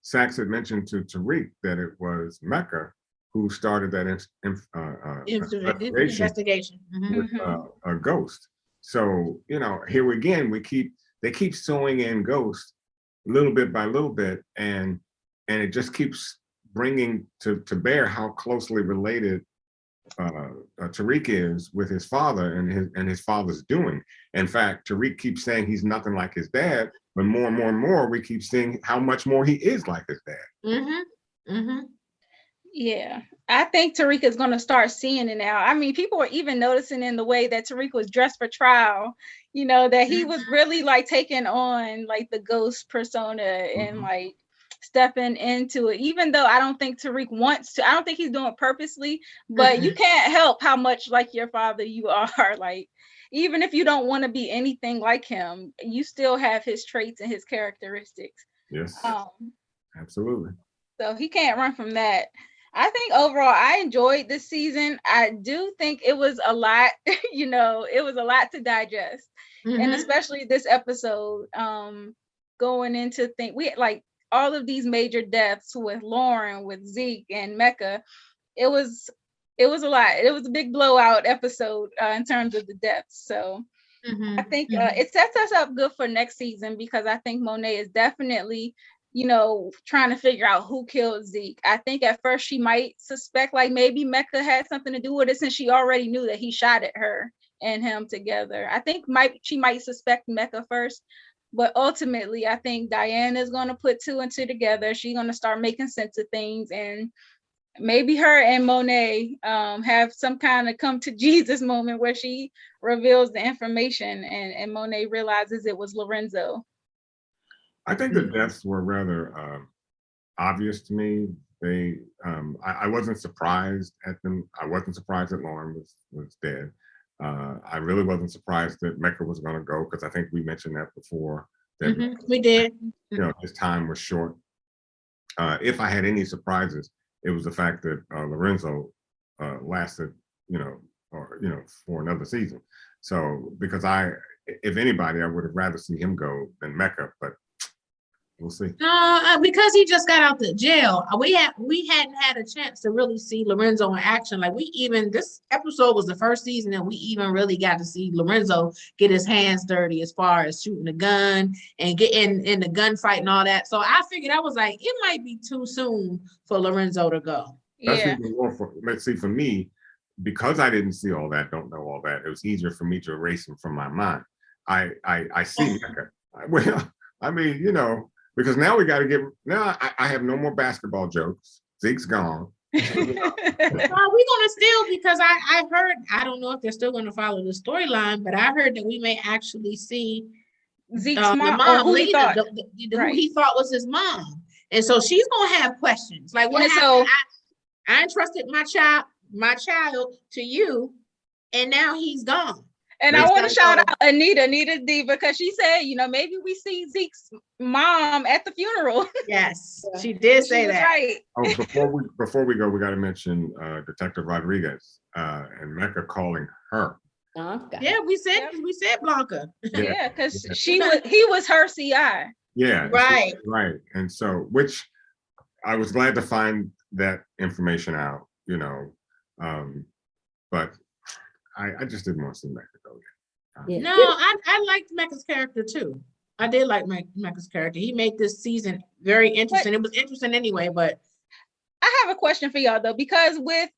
Saxe had mentioned to Tariq that it was Mecca who started that investigation with a Ghost. So here again, they keep sewing in Ghost little bit by little bit, and it just keeps bringing to bear how closely related Tariq is with his father and his father's doing. In fact, Tariq keeps saying he's nothing like his dad, but more and more and more we keep seeing how much more he is like his dad. Yeah, I think Tariq is going to start seeing it now. I mean, people are even noticing in the way that Tariq was dressed for trial, that he was really like taking on like the ghost persona and like stepping into it, even though I don't think Tariq wants to. I don't think he's doing it purposely, but you can't help how much like your father you are. Like, even if you don't want to be anything like him, you still have his traits and his characteristics. Yes, absolutely. So he can't run from that. I think overall I enjoyed this season. I do think it was a lot, it was a lot to digest. And especially this episode, going into we like all of these major deaths with Lauren, with Zeke and Mecca. It was a lot. It was a big blowout episode in terms of the deaths. So I think it sets us up good for next season, because I think Monet is definitely trying to figure out who killed Zeke. I think at first she might suspect like maybe Mecca had something to do with it, since she already knew that he shot at her and him together. I think she might suspect Mecca first, but ultimately I think Diana is going to put two and two together. She's going to start making sense of things, and maybe her and Monet have some kind of come to Jesus moment where she reveals the information and Monet realizes it was Lorenzo. I think the deaths were rather obvious to me. I wasn't surprised at them. I wasn't surprised that Lauren was dead. I really wasn't surprised that Mecca was going to go, because I think we mentioned that before. That we did. His time was short. If I had any surprises, it was the fact that Lorenzo lasted, for another season. So because if anybody, I would have rather see him go than Mecca, but we'll see. No, because he just got out the jail. We hadn't had a chance to really see Lorenzo in action. Like this episode was the first season that we even really got to see Lorenzo get his hands dirty as far as shooting a gun and getting in the gunfight and all that. So I figured, I was like, it might be too soon for Lorenzo to go. That's even more for me, because I didn't see all that, don't know all that. It was easier for me to erase him from my mind. I see Mecca. Well, I mean, because now we got to I have no more basketball jokes. Zeke's gone. We're gonna still, because I heard, I don't know if they're still gonna follow the storyline, but I heard that we may actually see Zeke's mom, who he thought, who he thought was his mom, and so she's gonna have questions like, what happened? I entrusted my child to you, and now he's gone. And I want to shout out Anita D, because she said, maybe we see Zeke's mom at the funeral. Yes, she did say that. Right. Oh, before we go, we got to mention Detective Rodriguez and Mecca calling her. Okay. Yeah, we said Blanca. Yeah, because he was her CI. Yeah. Right. Right. And so, which I was glad to find that information out, but I just didn't want to see Mecca go yet. No, I liked Mecca's character too. I did like Mecca's character. He made this season very interesting. It was interesting anyway, but I have a question for y'all though, because with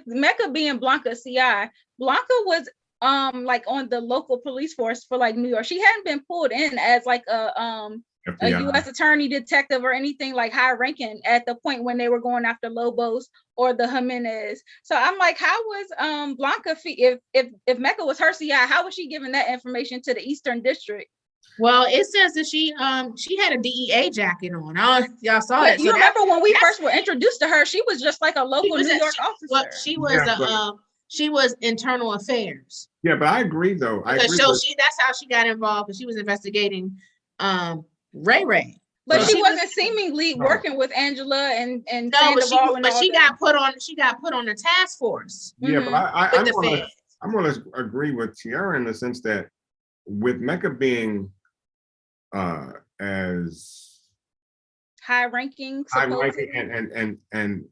Mecca being Blanca's CI, Blanca was like on the local police force for like New York. She hadn't been pulled in as like a U.S. attorney, detective, or anything like high ranking at the point when they were going after Lobos or the Jimenez. So I'm like, how was Blanca, if Mecca was her CI, how was she giving that information to the Eastern District? Well, it says that she had a DEA jacket on. Y'all saw it. You remember when we first were introduced to her, she was just like a local New York officer. Well, she was internal affairs. Yeah, but I agree though. That's how she got involved, because she was investigating Ray. But she wasn't seemingly working with Angela and no, but she got put on the task force. Yeah, but I'm gonna agree with Tiara in the sense that with Mecca being as high ranking and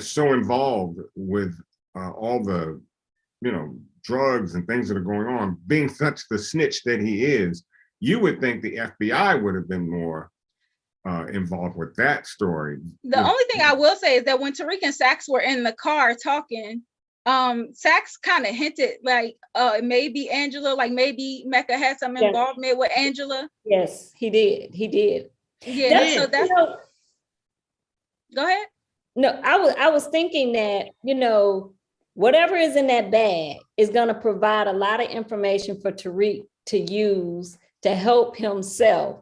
so involved with all the drugs and things that are going on, being such the snitch that he is, you would think the FBI would have been more involved with that story. The only thing I will say is that when Tariq and Saxe were in the car talking, Saxe kind of hinted like maybe Angela, like maybe Mecca had some involvement with Angela. Yes, he did. Yeah, so that's go ahead. No, I was thinking that, whatever is in that bag is going to provide a lot of information for Tariq to use to help himself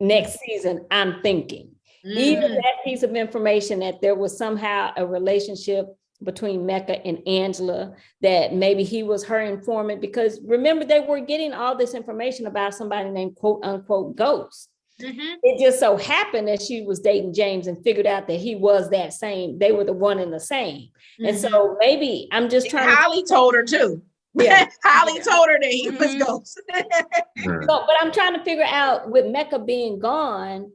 next season, I'm thinking. Even that piece of information, that there was somehow a relationship between Mecca and Angela, that maybe he was her informant, because remember, they were getting all this information about somebody named quote unquote Ghost. It just so happened that she was dating James and figured out that he was that same, they were the one and the same. And so maybe I'm just trying Holly told her too. Yeah. Holly told her that he was Ghost. But I'm trying to figure out, with Mecca being gone,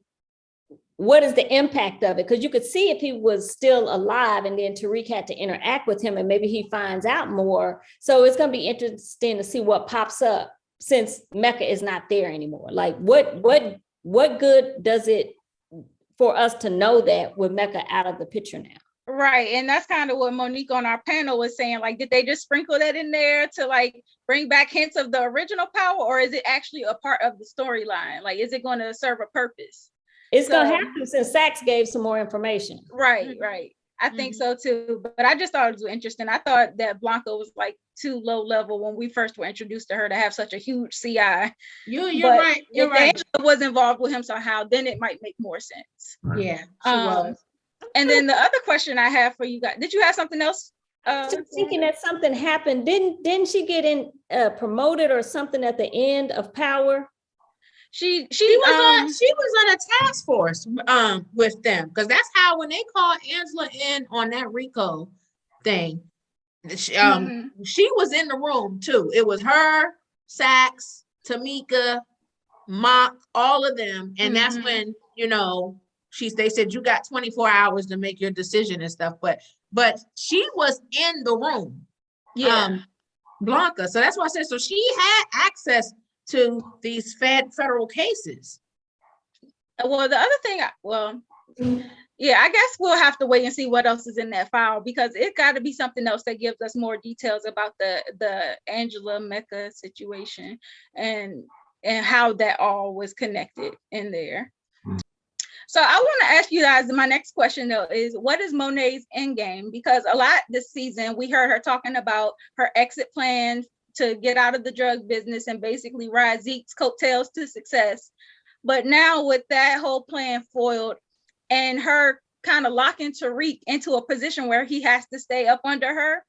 what is the impact of it? Because you could see if he was still alive and then Tariq had to interact with him and maybe he finds out more. So it's going to be interesting to see what pops up since Mecca is not there anymore. Like what good does it for us to know that with Mecca out of the picture now? Right. And that's kind of what Monique on our panel was saying. Like, did they just sprinkle that in there to like bring back hints of the original power, or is it actually a part of the storyline? Like, is it going to serve a purpose? It's gonna have to, since Saxe gave some more information. Right. I think so too. But I just thought it was interesting. I thought that Blanca was like too low level when we first were introduced to her to have such a huge CI. You're right. You're right. If Angela was involved with him somehow, then it might make more sense. Yeah, she was. And then the other question I have for you guys, did you have something else? Just thinking that something happened. Didn't she get promoted or something at the end of Power? She was on a task force with them, because that's how when they called Angela in on that Rico thing, she was in the room too. It was her, Saxe, Tamika, Mock, all of them, and that's when they said you got 24 hours to make your decision and stuff. But she was in the room, Blanca. So that's why I said, so she had access to these federal cases. Well, the other thing, I guess we'll have to wait and see what else is in that file, because it got to be something else that gives us more details about the Angela Mecca situation and how that all was connected in there. So I want to ask you guys, my next question though is, what is Monet's endgame? Because a lot this season, we heard her talking about her exit plan to get out of the drug business and basically ride Zeke's coattails to success. But now with that whole plan foiled and her kind of locking Tariq into a position where he has to stay up under her,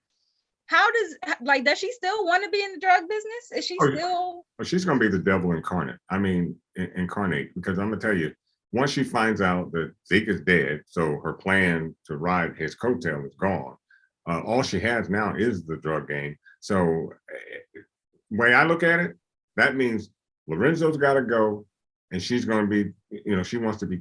does she still want to be in the drug business? Is she still? Well, she's going to be the devil incarnate. I mean, incarnate, because I'm going to tell you, once she finds out that Zeke is dead, so her plan to ride his coattail is gone. All she has now is the drug game. So the way I look at it, that means Lorenzo's got to go, and she's going to be, she wants to be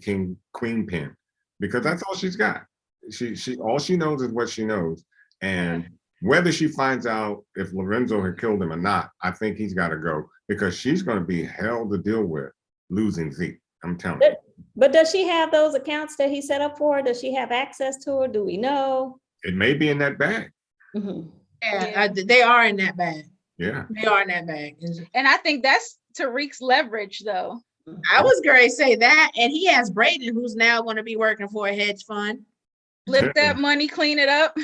queen pin, because that's all she's got. She all she knows is what she knows, and whether she finds out if Lorenzo had killed him or not, I think he's got to go, because she's going to be hell to deal with losing Zeke. I'm telling you. But does she have those accounts that he set up for her? Does she have access to her? Do we know? It may be in that bag. They are in that bag. Yeah. They are in that bag. And I think that's Tariq's leverage though. I was going to say that. And he has Brayden, who's now going to be working for a hedge fund. Lift that money, clean it up,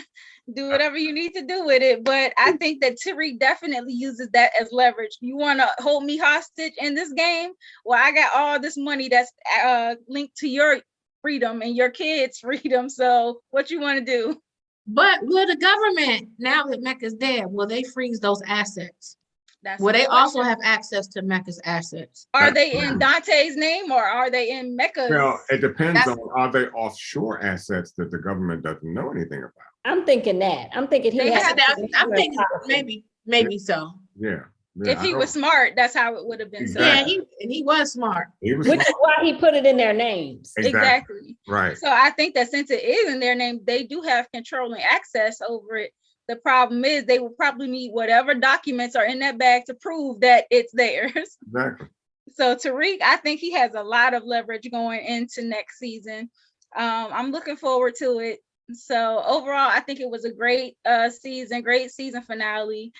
do whatever you need to do with it. But I think that Tariq definitely uses that as leverage. You want to hold me hostage in this game? Well, I got all this money that's linked to your freedom and your kids' freedom. So what you want to do? But will the government, now that Mecca's dead, will they freeze those assets? Will they also have access to Mecca's assets? Are they in Dante's name or are they in Mecca's? Well, it depends on, are they offshore assets that the government doesn't know anything about? I'm thinking that. I'm thinking he has. I'm thinking maybe so. Yeah. If he was smart, that's how it would have been. Exactly. Yeah, he was smart. Which is why he put it in their names. Exactly. Right. So I think that since it is in their name, they do have control and access over it. The problem is they will probably need whatever documents are in that bag to prove that it's theirs. Exactly. So Tariq, I think he has a lot of leverage going into next season. I'm looking forward to it. So overall, I think it was a great season finale.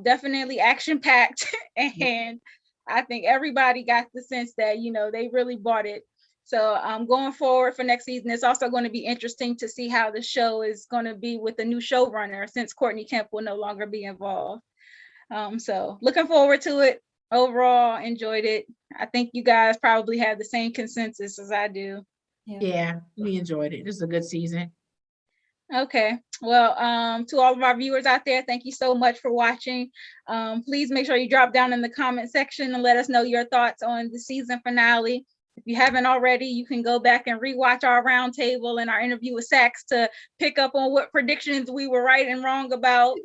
Definitely action-packed. And I think everybody got the sense that, they really bought it. So going forward for next season, it's also going to be interesting to see how the show is going to be with the new showrunner, since Courtney Kemp will no longer be involved. So looking forward to it. Overall, enjoyed it. I think you guys probably have the same consensus as I do. Yeah, we enjoyed it. This is a good season. Okay, well, to all of our viewers out there, thank you so much for watching. Please make sure you drop down in the comment section and let us know your thoughts on the season finale. If you haven't already, you can go back and rewatch our roundtable and our interview with Saxe to pick up on what predictions we were right and wrong about.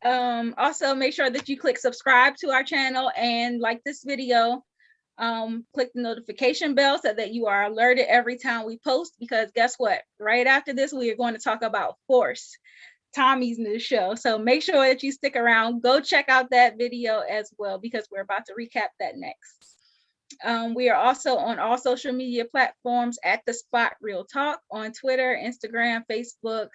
Also, make sure that you click subscribe to our channel and like this video. Click the notification bell so that you are alerted every time we post, because guess what? Right after this, we are going to talk about Force, Tommy's new show. So make sure that you stick around. Go check out that video as well, because we're about to recap that next. We are also on all social media platforms at The Spot Real Talk on Twitter, Instagram, Facebook,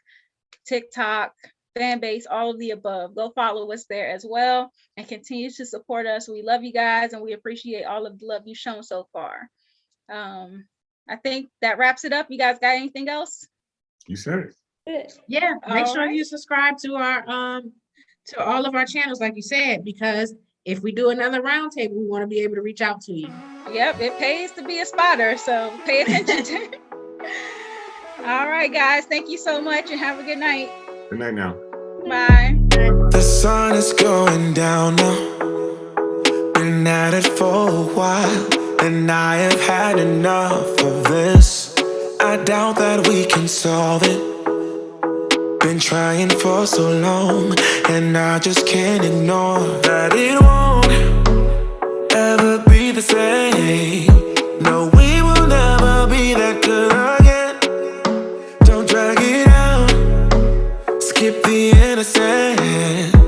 TikTok, Fanbase, all of the above. Go follow us there as well and continue to support us. We love you guys and we appreciate all of the love you've shown so far. I think that wraps it up. You guys got anything else? You said it. Yeah, make All sure right. you subscribe to our to all of our channels, like you said, because if we do another roundtable, we want to be able to reach out to you. Yep, it pays to be a spotter, so pay attention to it. All right, guys. Thank you so much and have a good night. Good night now. Bye. The sun is going down now. Been at it for a while, and I have had enough of this. I doubt that we can solve it. Been trying for so long, and I just can't ignore that it won't ever be the same. No, we will never be that good again. Don't drag it out, skip the innocence.